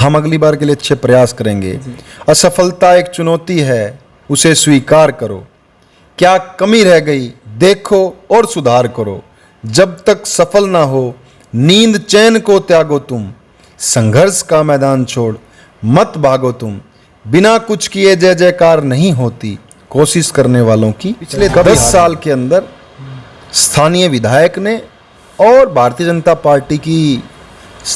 हम अगली बार के लिए अच्छे प्रयास करेंगे। असफलता एक चुनौती है, उसे स्वीकार करो। क्या कमी रह गई देखो और सुधार करो। जब तक सफल ना हो नींद चैन को त्यागो तुम। संघर्ष का मैदान छोड़ मत भागो तुम। बिना कुछ किए जय जयकार नहीं होती, कोशिश करने वालों की। पिछले 10 साल के अंदर स्थानीय विधायक ने और भारतीय जनता पार्टी की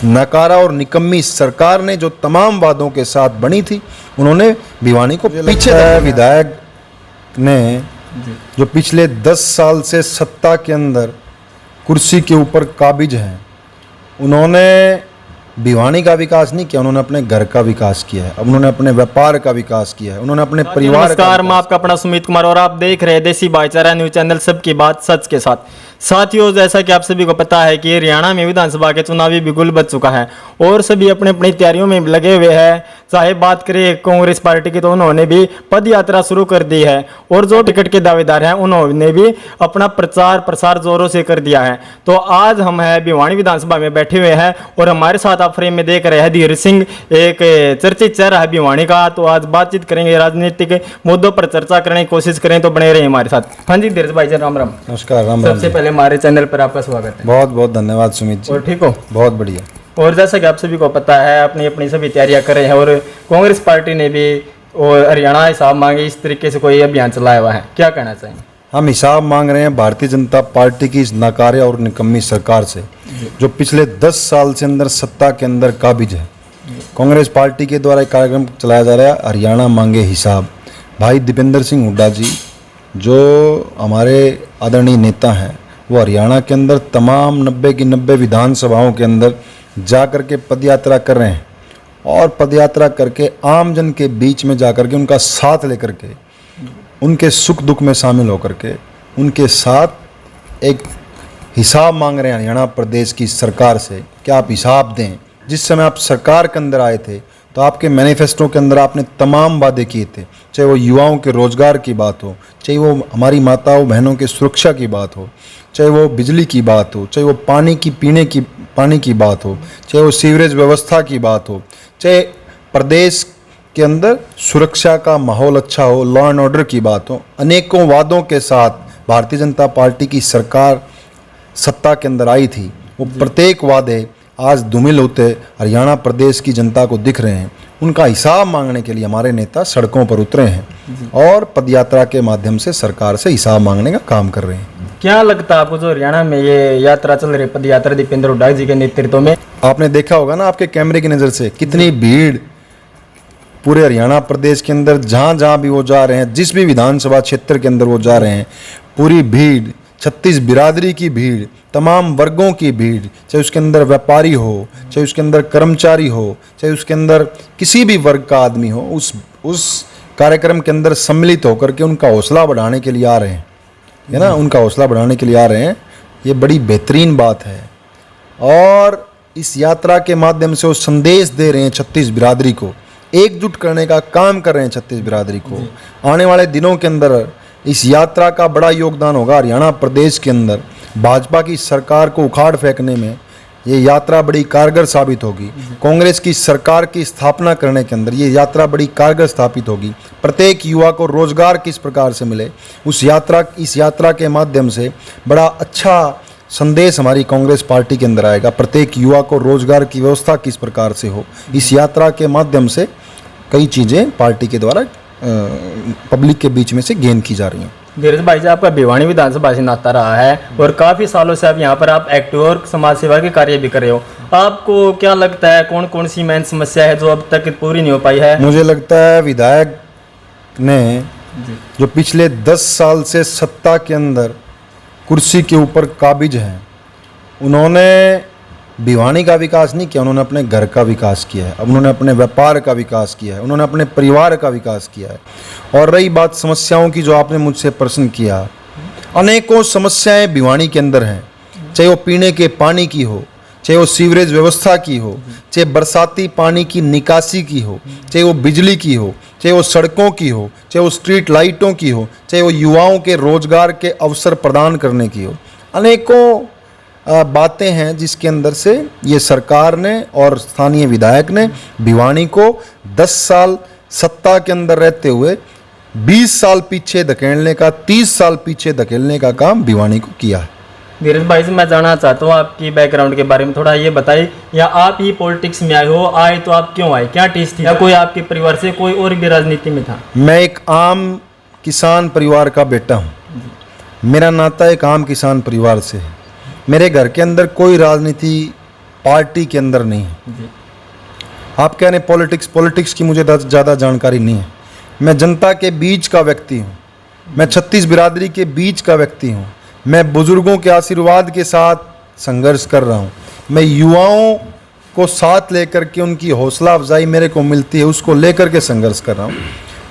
नकारा और निकम्मी सरकार ने जो तमाम वादों के साथ बनी थी, उन्होंने भिवानी को पीछे। विधायक ने जो पिछले 10 साल से सत्ता के अंदर कुर्सी के ऊपर काबिज हैं, उन्होंने भिवानी का विकास नहीं किया, उन्होंने अपने घर का विकास किया है। अब उन्होंने अपने व्यापार का विकास किया है, उन्होंने अपने परिवार का। नमस्कार, मैं आपका अपना सुमित कुमार और आप देख रहे हैं देसी भाईचारा न्यूज चैनल, सबकी बात सच के साथ। साथियों, जैसा कि आप सभी को पता है कि हरियाणा में विधानसभा के चुनावी बिगुल बज चुका है और सभी अपने अपनी तैयारियों में लगे हुए हैं। चाहे बात करें कांग्रेस पार्टी की, तो उन्होंने भी पद यात्रा शुरू कर दी है और जो टिकट के दावेदार हैं उन्होंने भी अपना प्रचार प्रसार जोरों से कर दिया है। तो आज हम है भिवानी विधानसभा में बैठे हुए हैं और हमारे साथ आप फ्रेम में देख रहे हैं धीरज सिंह, एक चर्चित चेहरा है भिवानी का। तो आज बातचीत करेंगे, राजनीतिक मुद्दों पर चर्चा करने की कोशिश करें, तो बने रहे हमारे साथ। हाँ जी धीरज भाई जी, राम राम। नमस्कार। राम राम। सबसे पहले हमारे चैनल पर आपका स्वागत है। बहुत बहुत धन्यवाद सुमित जी। और ठीक हो? बहुत बढ़िया। और जैसा कि आप सभी को पता है, अपनी अपनी सभी तैयारियां कर रहे हैं और कांग्रेस पार्टी ने भी और हरियाणा हिसाब मांगे इस तरीके से कोई अभियान चलाया हुआ है, क्या कहना चाहेंगे? हम हिसाब मांग रहे हैं भारतीय जनता पार्टी की इस नकारे और निकम्मी सरकार से, जो पिछले 10 साल से अंदर सत्ता के अंदर काबिज है। कांग्रेस पार्टी के द्वारा एक कार्यक्रम चलाया जा रहा है, हरियाणा मांगे हिसाब। भाई दीपेंद्र सिंह हुड्डा जी, जो हमारे आदरणीय नेता हैं, वो हरियाणा के अंदर तमाम 90 की 90 विधानसभाओं के अंदर जा कर के पदयात्रा कर रहे हैं और पदयात्रा करके आम जन के बीच में जा कर के उनका साथ लेकर के, उनके सुख दुख में शामिल होकर के उनके साथ एक हिसाब मांग रहे हैं हरियाणा प्रदेश की सरकार से कि आप हिसाब दें। जिस समय आप सरकार के अंदर आए थे तो आपके मैनिफेस्टो के अंदर आपने तमाम वादे किए थे, चाहे वो युवाओं के रोजगार की बात हो, चाहे वो हमारी माताओं बहनों की सुरक्षा की बात हो, चाहे वो बिजली की बात हो, चाहे वो पानी की बात हो, चाहे वो सीवरेज व्यवस्था की बात हो, चाहे प्रदेश के अंदर सुरक्षा का माहौल अच्छा हो, लॉ एंड ऑर्डर की बात हो। अनेकों वादों के साथ भारतीय जनता पार्टी की सरकार सत्ता के अंदर आई थी। वो प्रत्येक वादे आज धूमिल होते हरियाणा प्रदेश की जनता को दिख रहे हैं। उनका हिसाब मांगने के लिए हमारे नेता सड़कों पर उतरे हैं और पदयात्रा के माध्यम से सरकार से हिसाब मांगने का काम कर रहे हैं। क्या लगता है आपको, जो हरियाणा में ये यात्रा चल रही, पद यात्रा दीपेंद्र हुड्डा जी के नेतृत्व में, आपने देखा होगा ना आपके कैमरे की नज़र से कितनी भीड़ पूरे हरियाणा प्रदेश के अंदर जहाँ जहाँ भी वो जा रहे हैं, जिस भी विधानसभा क्षेत्र के अंदर वो जा रहे हैं, पूरी भीड़, 36 बिरादरी की भीड़, तमाम वर्गों की भीड़, चाहे उसके अंदर व्यापारी हो, चाहे उसके अंदर कर्मचारी हो, चाहे उसके अंदर किसी भी वर्ग का आदमी हो, उस कार्यक्रम के अंदर सम्मिलित होकर के उनका हौसला बढ़ाने के लिए आ रहे हैं, है ना, उनका हौसला बढ़ाने के लिए आ रहे हैं। ये बड़ी बेहतरीन बात है और इस यात्रा के माध्यम से वो संदेश दे रहे हैं 36 बिरादरी को, एकजुट करने का काम कर रहे हैं 36 बिरादरी को। आने वाले दिनों के अंदर इस यात्रा का बड़ा योगदान होगा हरियाणा प्रदेश के अंदर। भाजपा की सरकार को उखाड़ फेंकने में ये यात्रा बड़ी कारगर साबित होगी। कांग्रेस की सरकार की स्थापना करने के अंदर ये यात्रा बड़ी कारगर स्थापित होगी। प्रत्येक युवा को रोजगार किस प्रकार से मिले, इस यात्रा के माध्यम से बड़ा अच्छा संदेश हमारी कांग्रेस पार्टी के अंदर आएगा। प्रत्येक युवा को रोजगार की व्यवस्था किस प्रकार से हो, इस यात्रा के माध्यम से कई चीज़ें पार्टी के द्वारा पब्लिक के बीच में से गेन की जा रही हैं। धीरज भाई जी, आपका भिवानी विधानसभा से नाता रहा है और काफी सालों से आप यहाँ पर आप एक्टिव और समाज सेवा के कार्य भी कर रहे हो। आपको क्या लगता है कौन कौन सी मेन समस्या है जो अब तक पूरी नहीं हो पाई है? मुझे लगता है विधायक ने जो पिछले 10 साल से सत्ता के अंदर कुर्सी के ऊपर काबिज हैं, उन्होंने भिवानी का विकास नहीं किया, उन्होंने अपने घर का विकास किया है। अब उन्होंने अपने व्यापार का विकास किया है, उन्होंने अपने परिवार का विकास किया है। और रही बात समस्याओं की, जो आपने मुझसे प्रश्न किया, अनेकों समस्याएं भिवानी के अंदर हैं, चाहे वो पीने के पानी की हो, चाहे वो सीवरेज व्यवस्था की हो, चाहे बरसाती पानी की निकासी की हो, चाहे वो बिजली की हो, चाहे वो सड़कों की हो, चाहे वो स्ट्रीट लाइटों की हो, चाहे वो युवाओं के रोजगार के अवसर प्रदान करने की हो। अनेकों बातें हैं जिसके अंदर से ये सरकार ने और स्थानीय विधायक ने भिवानी को 10 साल सत्ता के अंदर रहते हुए 20 साल पीछे धकेलने का, 30 साल पीछे धकेलने का काम भिवानी को किया है। धीरज भाई से मैं जानना चाहता हूँ आपकी बैकग्राउंड के बारे में थोड़ा ये बताइए, या आप ही पॉलिटिक्स में आए हो, आए तो आप क्यों आए, क्या टेस्ट थी, या कोई आपके परिवार से कोई और भी राजनीति में था? मैं एक आम किसान परिवार का बेटा हूँ। मेरा नाता एक आम किसान परिवार से है। मेरे घर के अंदर कोई राजनीति पार्टी के अंदर नहीं है। आप कह रहे पॉलिटिक्स की मुझे ज़्यादा जानकारी नहीं है। मैं जनता के बीच का व्यक्ति हूँ। मैं 36 बिरादरी के बीच का व्यक्ति हूँ। मैं बुजुर्गों के आशीर्वाद के साथ संघर्ष कर रहा हूँ। मैं युवाओं को साथ लेकर के उनकी हौसला अफजाई मेरे को मिलती है, उसको लेकर के संघर्ष कर रहा हूँ।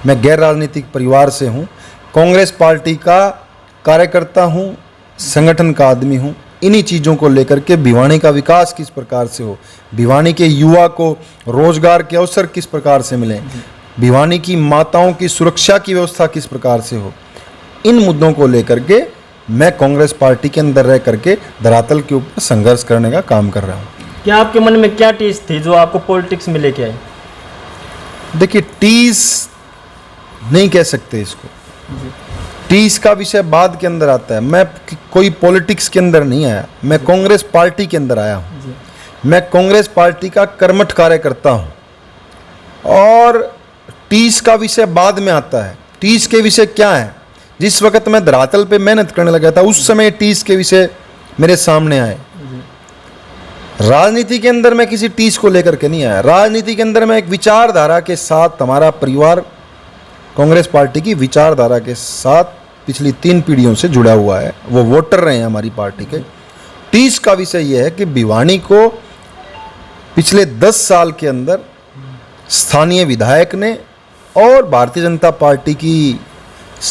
मैं गैर राजनीतिक परिवार से हूँ। कांग्रेस पार्टी का कार्यकर्ता हूँ, संगठन का आदमी हूँ। इन्हीं चीज़ों को लेकर के भिवानी का विकास किस प्रकार से हो, भिवानी के युवा को रोजगार के अवसर किस प्रकार से मिलें, भिवानी की माताओं की सुरक्षा की व्यवस्था किस प्रकार से हो, इन मुद्दों को लेकर के मैं कांग्रेस पार्टी के अंदर रह करके धरातल के ऊपर संघर्ष करने का काम कर रहा हूँ। क्या आपके मन में क्या टीस थी जो आपको पॉलिटिक्स में लेके आई? देखिए, टीस नहीं कह सकते इसको। टीस का विषय बाद के अंदर आता है। मैं कोई पॉलिटिक्स के अंदर नहीं आया, मैं कांग्रेस पार्टी के अंदर आया हूँ। मैं कांग्रेस पार्टी का कर्मठ कार्यकर्ता हूँ और टीस का विषय बाद में आता है। टीस के विषय क्या है? जिस वक्त मैं धरातल पे मेहनत करने लगा था उस समय टीस के विषय मेरे सामने आए। राजनीति के अंदर मैं किसी टीस को लेकर के नहीं आया। राजनीति के अंदर मैं एक विचारधारा के साथ, हमारा परिवार कांग्रेस पार्टी की विचारधारा के साथ पिछली 3 पीढ़ियों से जुड़ा हुआ है। वो वोटर रहे हैं हमारी पार्टी के। टीस का विषय यह है कि भिवानी को पिछले 10 साल के अंदर स्थानीय विधायक ने और भारतीय जनता पार्टी की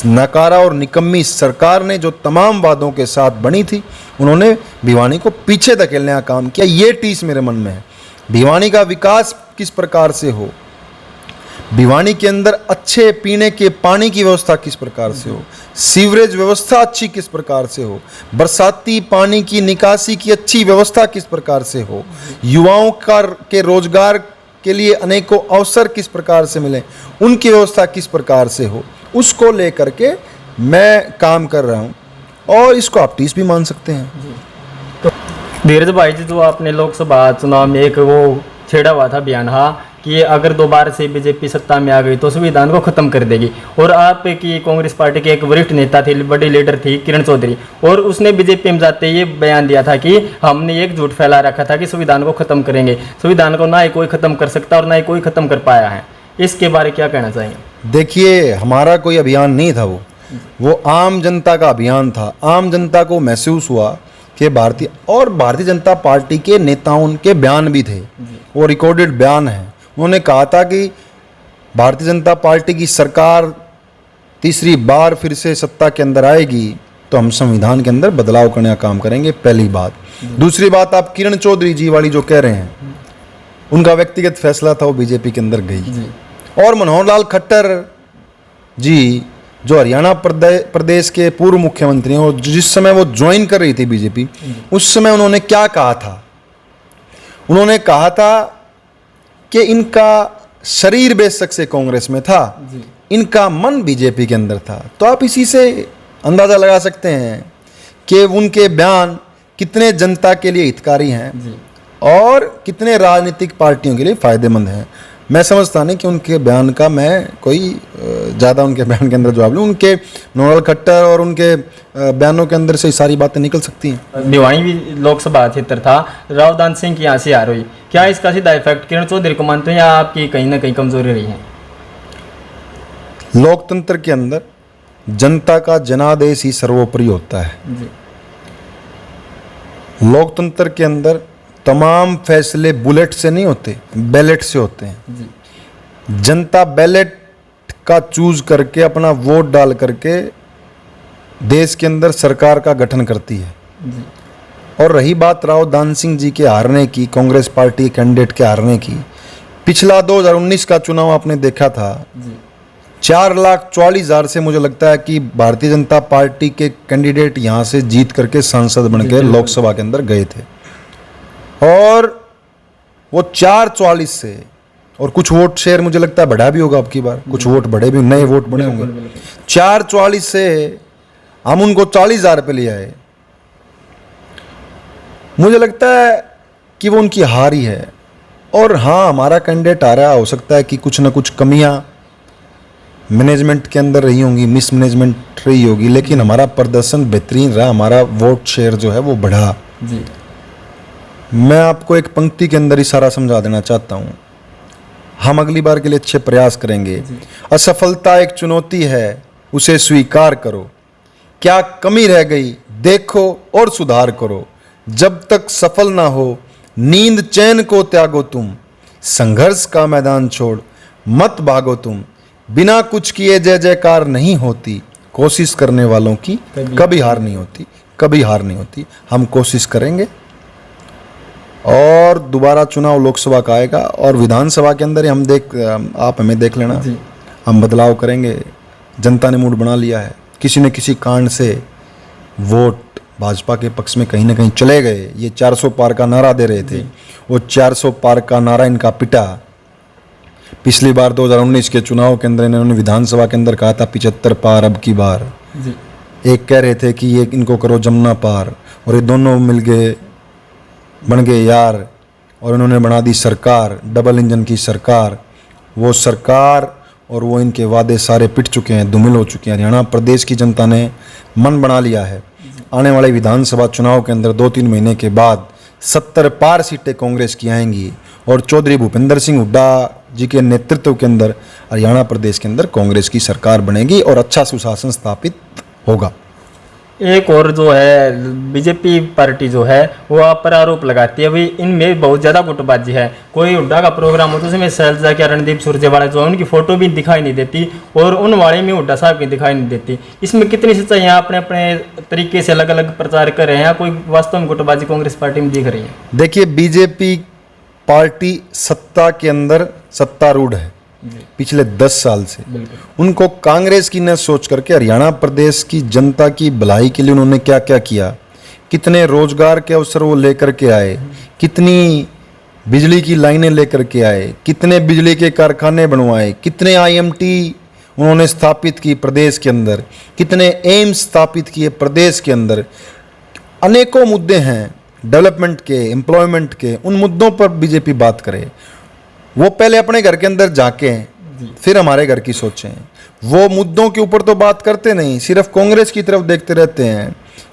नकारा और निकम्मी सरकार ने जो तमाम वादों के साथ बनी थी, उन्होंने भिवानी को पीछे धकेलने का काम किया। ये टीस मेरे मन में है। भिवानी का विकास किस प्रकार से हो, भिवानी के अंदर अच्छे पीने के पानी की व्यवस्था किस प्रकार से हो, सीवरेज व्यवस्था अच्छी किस प्रकार से हो, बरसाती पानी की निकासी की अच्छी व्यवस्था किस प्रकार से हो, युवाओं के रोजगार के लिए अनेकों अवसर किस प्रकार से मिले, उनकी व्यवस्था किस प्रकार से हो, उसको लेकर के मैं काम कर रहा हूं। और इसको आप टीस भी मान सकते हैं। तो धीरज भाई जी, जो आपने लोकसभा चुनाव में एक वो छेड़ा हुआ था बयान कि अगर दोबारा से बीजेपी सत्ता में आ गई तो संविधान को खत्म कर देगी, और आपकी कांग्रेस पार्टी के एक वरिष्ठ नेता थी, बड़ी लीडर थी किरण चौधरी, और उसने बीजेपी में जाते ये बयान दिया था कि हमने एक झूठ फैला रखा था कि संविधान को खत्म करेंगे। संविधान को ना ही कोई खत्म कर सकता और ना ही कोई खत्म कर पाया है। इसके बारे में क्या कहना चाहिए? देखिए, हमारा कोई अभियान नहीं था, वो आम जनता का अभियान था। आम जनता को महसूस हुआ कि भारतीय जनता पार्टी के नेताओं के बयान भी थे, वो रिकॉर्डेड बयान है। उन्होंने कहा था कि भारतीय जनता पार्टी की सरकार तीसरी बार फिर से सत्ता के अंदर आएगी तो हम संविधान के अंदर बदलाव करने का काम करेंगे, पहली बात। दूसरी बात, आप किरण चौधरी जी वाली जो कह रहे हैं, उनका व्यक्तिगत फैसला था, वो बीजेपी के अंदर गई। और मनोहर लाल खट्टर जी जो हरियाणा प्रदेश के पूर्व मुख्यमंत्री हैं, और जिस समय वो ज्वाइन कर रही थी बीजेपी, उस समय उन्होंने क्या कहा था? उन्होंने कहा था कि इनका शरीर बेशक से कांग्रेस में था, इनका मन बीजेपी के अंदर था। तो आप इसी से अंदाज़ा लगा सकते हैं कि उनके बयान कितने जनता के लिए हितकारी हैं और कितने राजनीतिक पार्टियों के लिए फ़ायदेमंद हैं। मैं समझता नहीं कि उनके बयान का मैं कोई ज़्यादा उनके बयान के अंदर जवाब लूँ। उनके मनोहर खट्टर और उनके बयानों के अंदर से सारी बातें निकल सकती हैं। भिवानी भी लोकसभा क्षेत्र था, राव दान सिंह की यहाँ से हार हुई। क्या इसका सीधा इफेक्ट किरण चौधरी को मानते हैं या आपकी कहीं ना कहीं कमजोरी रही है? लोकतंत्र के अंदर जनता का जनादेश ही सर्वोपरि होता है। लोकतंत्र के अंदर तमाम फैसले बुलेट से नहीं होते, बैलेट से होते हैं। जनता बैलेट का चूज करके अपना वोट डाल करके देश के अंदर सरकार का गठन करती है। और रही बात राव दान सिंह जी के हारने की, कांग्रेस पार्टी कैंडिडेट के हारने की, पिछला 2019 का चुनाव आपने देखा था, 4,40,000 से मुझे लगता है कि भारतीय जनता पार्टी के कैंडिडेट यहाँ से जीत करके सांसद बन के लोकसभा के अंदर गए थे, और वो 4,44 से, और कुछ वोट शेयर मुझे लगता है बढ़ा भी होगा अब की बार, कुछ वोट बढ़े भी, नए वोट बढ़े होंगे। 4,44 से हम उनको 40,000 पे ले आए। मुझे लगता है कि वो उनकी हार ही है। और हाँ, हमारा कैंडिडेट आ रहा, हो सकता है कि कुछ ना कुछ कमियां मैनेजमेंट के अंदर रही होंगी, मिसमैनेजमेंट रही होगी, लेकिन हमारा प्रदर्शन बेहतरीन रहा, हमारा वोट शेयर जो है वो बढ़ा जी। मैं आपको एक पंक्ति के अंदर इशारा समझा देना चाहता हूँ। हम अगली बार के लिए अच्छे प्रयास करेंगे। असफलता एक चुनौती है, उसे स्वीकार करो। क्या कमी रह गई देखो और सुधार करो। जब तक सफल ना हो नींद चैन को त्यागो तुम। संघर्ष का मैदान छोड़ मत भागो तुम। बिना कुछ किए जय जयकार नहीं होती। कोशिश करने वालों की कभी हार नहीं होती, कभी हार नहीं होती। हम कोशिश करेंगे और दोबारा चुनाव लोकसभा का आएगा, और विधानसभा के अंदर हम आप हमें देख लेना, हम बदलाव करेंगे। जनता ने मूड बना लिया है। किसी न किसी कांड से वोट भाजपा के पक्ष में कहीं ना कहीं चले गए। ये 400 पार का नारा दे रहे थे, वो 400 पार का नारा इनका पिटा। पिछली बार 2019 के चुनाव के अंदर इन्होंने विधानसभा के अंदर कहा था 75 पार अब की बार। एक कह रहे थे कि ये इनको करो जमुना पार, और ये दोनों मिल गए, बन गए यार, और उन्होंने बना दी सरकार, डबल इंजन की सरकार। वो सरकार और वो इनके वादे सारे पिट चुके हैं, धूमिल हो चुके हैं। हरियाणा प्रदेश की जनता ने मन बना लिया है। आने वाले विधानसभा चुनाव के अंदर 2-3 महीने के बाद 70 पार सीटें कांग्रेस की आएंगी, और चौधरी भूपेंद्र सिंह हुड्डा जी के नेतृत्व के अंदर हरियाणा प्रदेश के अंदर कांग्रेस की सरकार बनेगी और अच्छा सुशासन स्थापित होगा। एक और जो है बीजेपी पार्टी जो है वो आप पर आरोप लगाती है भाई इनमें बहुत ज़्यादा गुटबाजी है। कोई हुड्डा का प्रोग्राम हो तो उसमें शैलजा के रणदीप सुरजेवाला जो है उनकी फोटो भी दिखाई नहीं देती, और उन वाले में हुड्डा साहब की दिखाई नहीं देती। इसमें कितनी सच्चाई है? अपने अपने तरीके से अलग अलग प्रचार कर रहे हैं, या कोई वास्तव में गुटबाजी कांग्रेस पार्टी में दिख रही है? देखिए, बीजेपी पार्टी सत्ता के अंदर सत्तारूढ़ है पिछले 10 साल से। उनको कांग्रेस की न सोच करके हरियाणा प्रदेश की जनता की भलाई के लिए उन्होंने क्या क्या किया, कितने रोजगार के अवसर वो लेकर के आए, कितनी बिजली की लाइनें लेकर के आए, कितने बिजली के कारखाने बनवाए, कितने IMT उन्होंने स्थापित की प्रदेश के अंदर, कितने एम्स स्थापित किए प्रदेश के अंदर। अनेकों मुद्दे हैं डेवलपमेंट के, एम्प्लॉयमेंट के। उन मुद्दों पर बीजेपी बात करे। वो पहले अपने घर के अंदर झांकें, फिर हमारे घर की सोचें। वो मुद्दों के ऊपर तो बात करते नहीं, सिर्फ कांग्रेस की तरफ देखते रहते हैं,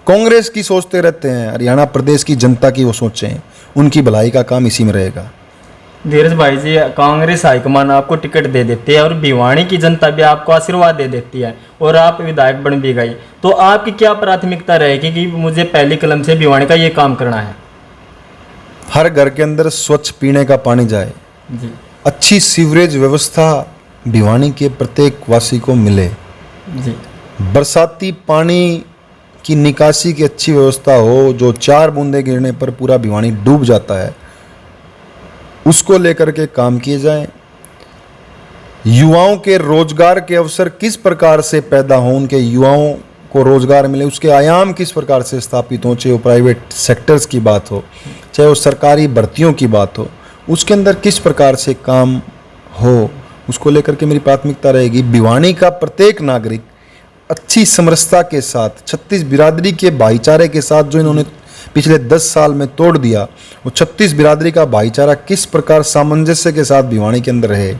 कांग्रेस की सोचते रहते हैं। हरियाणा प्रदेश की जनता की वो सोचें, उनकी भलाई का काम इसी में रहेगा। धीरज भाई जी, कांग्रेस हाईकमान आपको टिकट दे देती है और भिवानी की जनता भी आपको आशीर्वाद दे देती है, और आप विधायक बन भी गई, तो आपकी क्या प्राथमिकता रहेगी कि मुझे पहली कलम से भिवानी का ये काम करना है? हर घर के अंदर स्वच्छ पीने का पानी जाए, अच्छी सीवरेज व्यवस्था भिवानी के प्रत्येक वासी को मिले, बरसाती पानी की निकासी की अच्छी व्यवस्था हो, जो 4 बूंदे गिरने पर पूरा भिवानी डूब जाता है, उसको लेकर के काम किए जाएं। युवाओं के रोजगार के अवसर किस प्रकार से पैदा हो, उनके युवाओं को रोजगार मिले, उसके आयाम किस प्रकार से स्थापित हो, चाहे वो प्राइवेट सेक्टर्स की बात हो, चाहे वो सरकारी भर्तियों की बात हो, उसके अंदर किस प्रकार से काम हो, उसको लेकर के मेरी प्राथमिकता रहेगी। भिवानी का प्रत्येक नागरिक अच्छी समरसता के साथ, 36 बिरादरी के भाईचारे के साथ जो इन्होंने पिछले 10 साल में तोड़ दिया, वो 36 बिरादरी का भाईचारा किस प्रकार सामंजस्य के साथ भिवानी के अंदर रहे,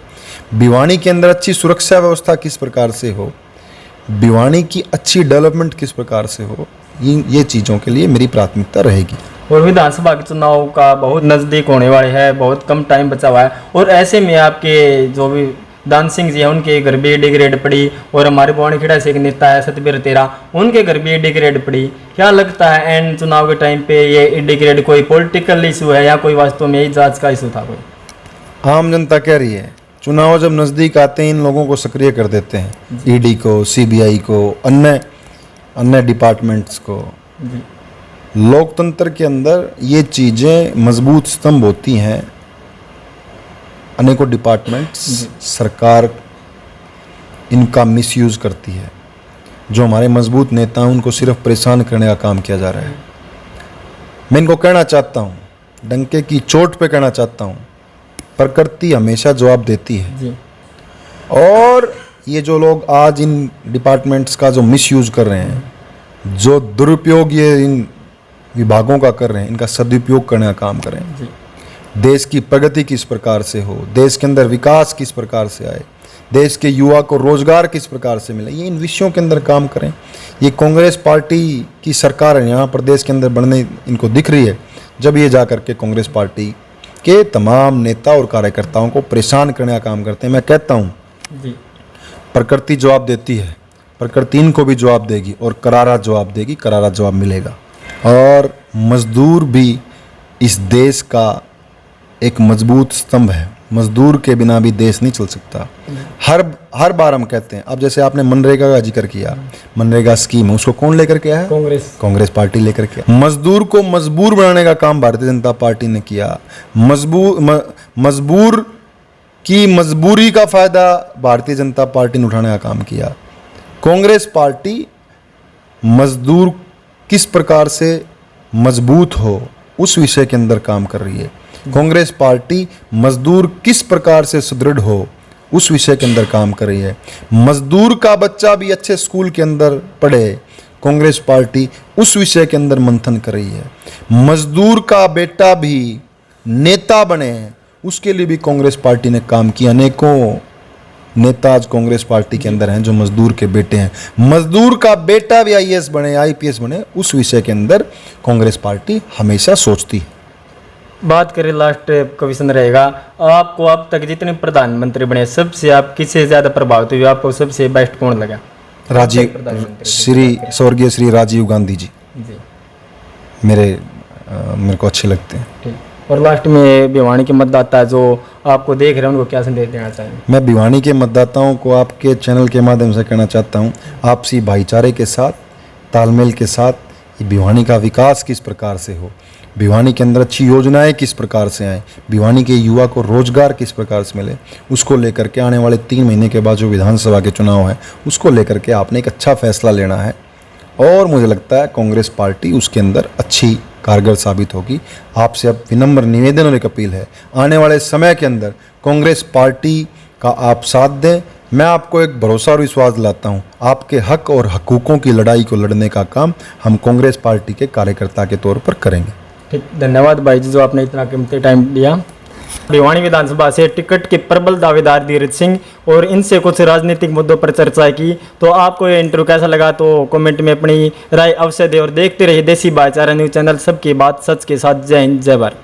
भिवानी के अंदर अच्छी सुरक्षा व्यवस्था किस प्रकार से हो, भिवानी की अच्छी डेवलपमेंट किस प्रकार से हो, ये चीज़ों के लिए मेरी प्राथमिकता रहेगी। और विधानसभा के चुनाव का बहुत नज़दीक होने वाले हैं, बहुत कम टाइम बचा हुआ है, और ऐसे में आपके जो भी दान सिंह जी हैं उनके घर भी डी ग्रेड पड़ी, और हमारे बवानीखेड़ा से एक नेता है सतबीर तेरा, उनके घर भी डी ग्रेड पड़ी। क्या लगता है एंड चुनाव के टाइम पे ये डी ग्रेड कोई पॉलिटिकल इशू है या कोई वास्तव में यही जांच का इशू था? कोई आम जनता कह रही है चुनाव जब नज़दीक आते हैं इन लोगों को सक्रिय कर देते हैं, ED को, CBI को, अन्य डिपार्टमेंट्स को। लोकतंत्र के अंदर ये चीज़ें मजबूत स्तंभ होती हैं। अनेकों डिपार्टमेंट्स, सरकार इनका मिसयूज़ करती है। जो हमारे मजबूत नेता हैं उनको सिर्फ परेशान करने का काम किया जा रहा है। मैं इनको कहना चाहता हूँ, डंके की चोट पे कहना चाहता हूँ, प्रकृति हमेशा जवाब देती है। जी और ये जो लोग आज इन डिपार्टमेंट्स का जो मिसयूज़ कर रहे हैं, जो दुरुपयोग ये इन विभागों का कर रहे हैं, इनका सदुपयोग करने का काम करें। जी देश की प्रगति किस प्रकार से हो, देश के अंदर विकास किस प्रकार से आए, देश के युवा को रोजगार किस प्रकार से मिले, ये इन विषयों के अंदर काम करें। ये कांग्रेस पार्टी की सरकार है यहाँ प्रदेश के अंदर बढ़ने इनको दिख रही है, जब ये जा करके कांग्रेस पार्टी के तमाम नेता और कार्यकर्ताओं को परेशान करने का काम करते हैं। मैं कहता हूँ जी प्रकृति जवाब देती है, प्रकृति इनको भी जवाब देगी और करारा जवाब देगी, करारा जवाब मिलेगा। और मजदूर भी इस देश का एक मजबूत स्तंभ है। मजदूर के बिना भी देश नहीं चल सकता। हर बार हम कहते हैं, अब जैसे आपने मनरेगा का जिक्र किया, मनरेगा स्कीम है, उसको कौन लेकर के आया? कांग्रेस पार्टी लेकर के। मजदूर को मजबूर बनाने का काम भारतीय जनता पार्टी ने किया। मजबूर की मजबूरी का फायदा भारतीय जनता पार्टी ने उठाने का काम किया। कांग्रेस पार्टी मजदूर किस प्रकार से मजबूत हो उस विषय के अंदर काम कर रही है। कांग्रेस पार्टी मजदूर किस प्रकार से सुदृढ़ हो उस विषय के अंदर काम कर रही है। मजदूर का बच्चा भी अच्छे स्कूल के अंदर पढ़े, कांग्रेस पार्टी उस विषय के अंदर मंथन कर रही है। मजदूर का बेटा भी नेता बने, उसके लिए भी कांग्रेस पार्टी ने काम किया। अनेकों नेता आज कांग्रेस पार्टी के अंदर हैं जो मजदूर के बेटे हैं। मजदूर का बेटा भी आईएएस बने, आईपीएस बने, उस विषय के अंदर कांग्रेस पार्टी हमेशा सोचती है। बात करें लास्ट क्वेश्चन रहेगा, आपको अब तक जितने प्रधानमंत्री बने सबसे आप किससे ज़्यादा प्रभावित हुए, आपको सबसे बेस्ट कौन लगा? स्वर्गीय श्री राजीव गांधी जी जी मेरे को अच्छे लगते हैं। ठीक। और लास्ट में भिवानी के मतदाता जो आपको देख रहे हैं उनको क्या संदेश देना चाहेंगे? मैं भिवानी के मतदाताओं को आपके चैनल के माध्यम से कहना चाहता हूँ, आपसी भाईचारे के साथ, तालमेल के साथ ये भिवानी का विकास किस प्रकार से हो, भिवानी के अंदर अच्छी योजनाएं किस प्रकार से आएँ, भिवानी के युवा को रोजगार किस प्रकार से मिले, उसको लेकर के आने वाले 3 महीने के बाद जो विधानसभा के चुनाव है उसको लेकर के आपने एक अच्छा फैसला लेना है। और मुझे लगता है कांग्रेस पार्टी उसके अंदर अच्छी कारगर साबित होगी। आपसे अब विनम्र निवेदन और एक अपील है, आने वाले समय के अंदर कांग्रेस पार्टी का आप साथ दें। मैं आपको एक भरोसा और विश्वास दिलाता हूं, आपके हक और हकूक़ों की लड़ाई को लड़ने का काम हम कांग्रेस पार्टी के कार्यकर्ता के तौर पर करेंगे। ठीक, धन्यवाद भाई जी जो आपने इतना कीमती टाइम दिया। भिवानी विधानसभा से टिकट के प्रबल दावेदार धीरज सिंह और इनसे कुछ राजनीतिक मुद्दों पर चर्चा की। तो आपको ये इंटरव्यू कैसा लगा तो कमेंट में अपनी राय अवश्य दें और देखते रहिए देसी भाईचारा न्यूज़ चैनल, सबकी बात सच के साथ। जय हिंद, जय भारत।